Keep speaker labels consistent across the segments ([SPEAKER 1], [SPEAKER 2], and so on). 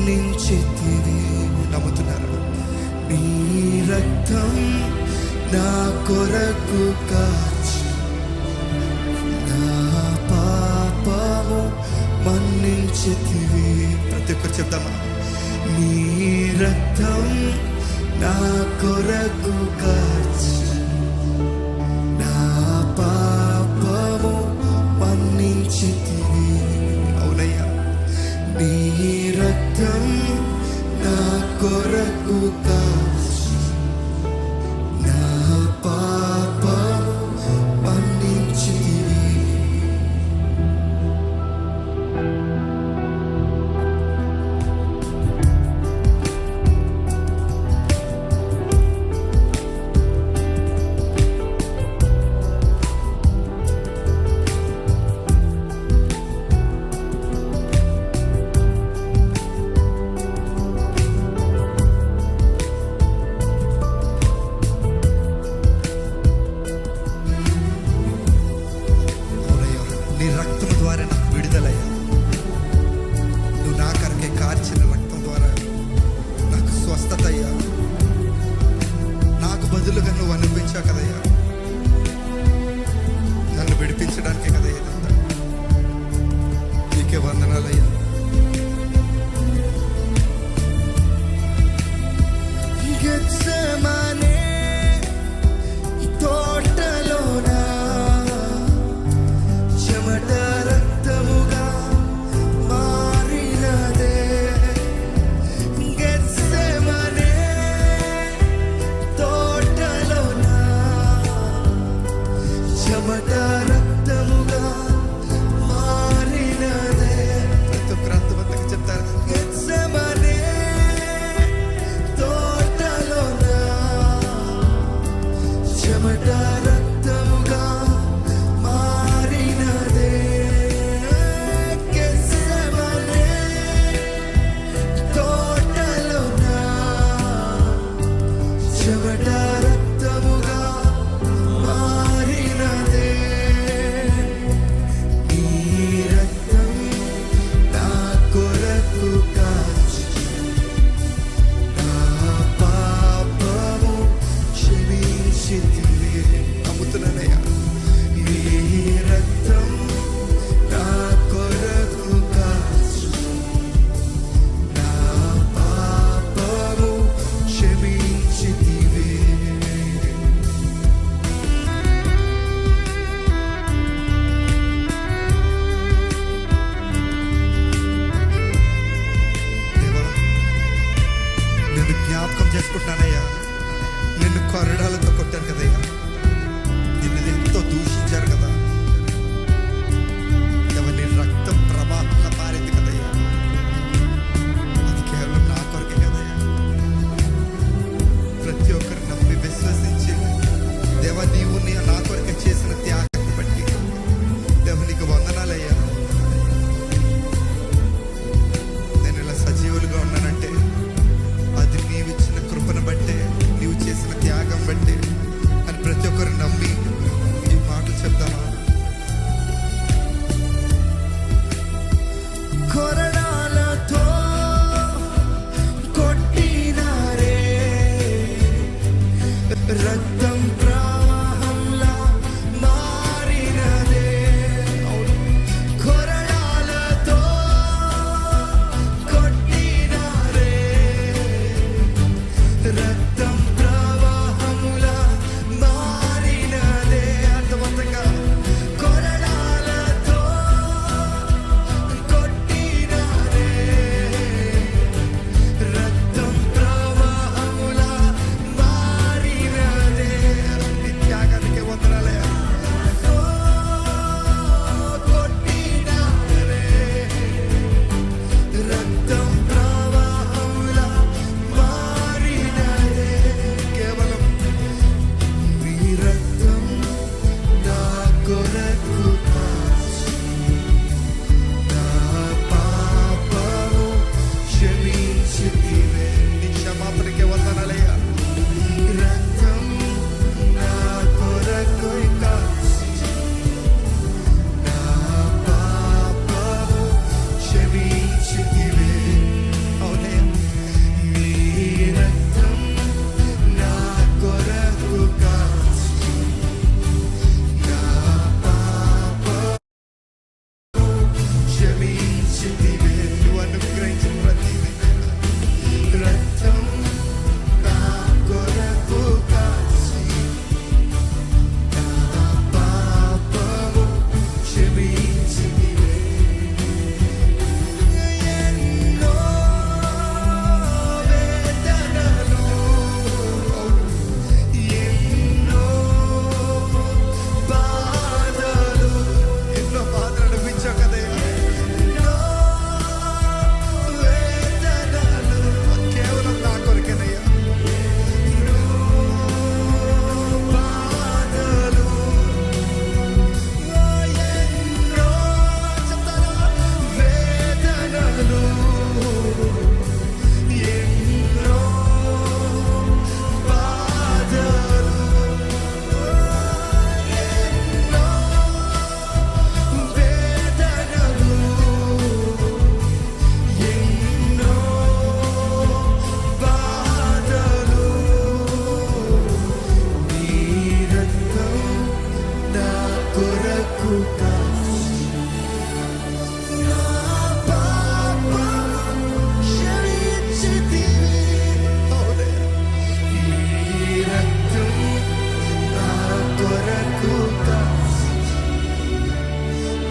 [SPEAKER 1] మన్నించితివి. నమ్ముతున్నారు? నీ రక్తం నా కొరకు కాచి నా పాపము మన్నించితివి. ప్రతి ఒక్కరు చెప్తామా? నీ రక్తం నా కొరకు కాచి నా పాపము మన్నించితివి. అవునయ్యా, నీ రక్తం నా కొరకు కాచి నా పాపము మన్నించితివి. నీ రక్తం ద్వారా నాకు విడుదలయ్యా. నువ్వు నా కొరకే కార్చిన రక్తం ద్వారా నాకు స్వస్థత అయ్యా. నాకు బదులుగా నువ్వు అనిపించావు కదయ్యా. నన్ను విడిపించడానికే కదా ఇదంతా. నీకే వందనాలయ్యా. గెత్సెమనే తోటలోనా చెమట రక్తముగా మారినదే. గెత్సెమనే తోటలోనా చెమట రక్తముగా మారినదే. ప్రతి ఒక్కరు అంతమందికి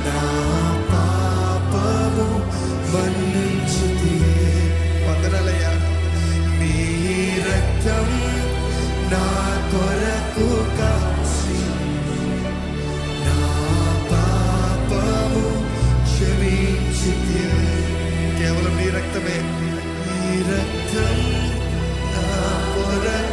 [SPEAKER 1] నా పాపము మన్నించితివే. వందనాలయ్యా. నీ రక్తం నా కొరకు కాచి నా పాపము క్షమించితివే. కేవలం నీ రక్తమే. నీ రక్తం నా కొరకు